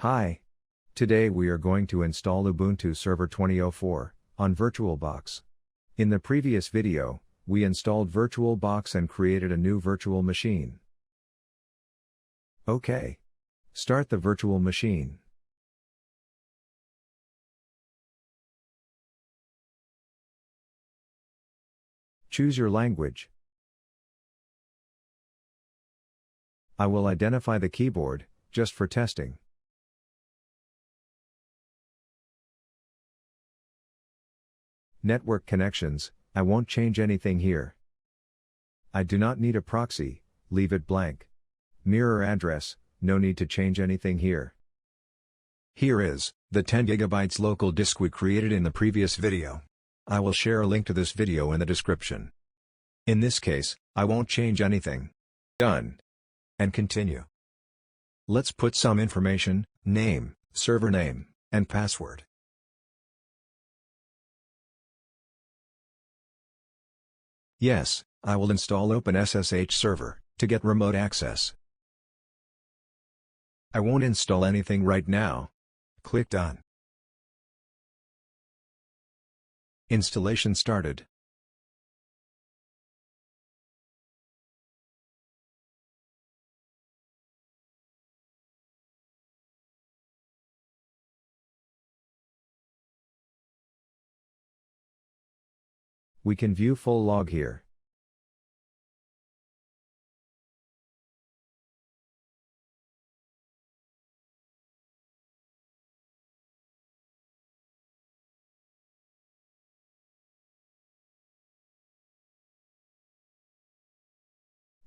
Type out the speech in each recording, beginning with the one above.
Hi. Today we are going to install Ubuntu Server 2004 on VirtualBox. In the previous video, we installed VirtualBox and created a new virtual machine. OK. Start the virtual machine. Choose your language. I will identify the keyboard, just for testing. Network connections, I won't change anything here. I do not need a proxy, leave it blank. Mirror address, no need to change anything here. Here is the 10 GB local disk we created in the previous video. I will share a link to this video in the description. In this case, I won't change anything. Done. And continue. Let's put some information, name, server name, and password. Yes, I will install OpenSSH server to get remote access. I won't install anything right now. Click Done. Installation started. We can view full log here.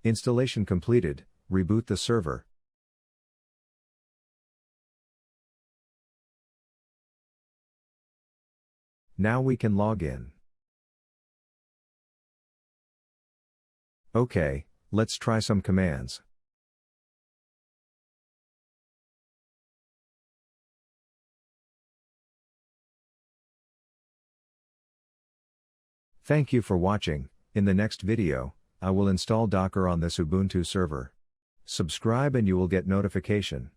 Installation completed, reboot the server. Now we can log in. OK, let's try some commands. Thank you for watching. In the next video, I will install Docker on this Ubuntu server. Subscribe and you will get notification.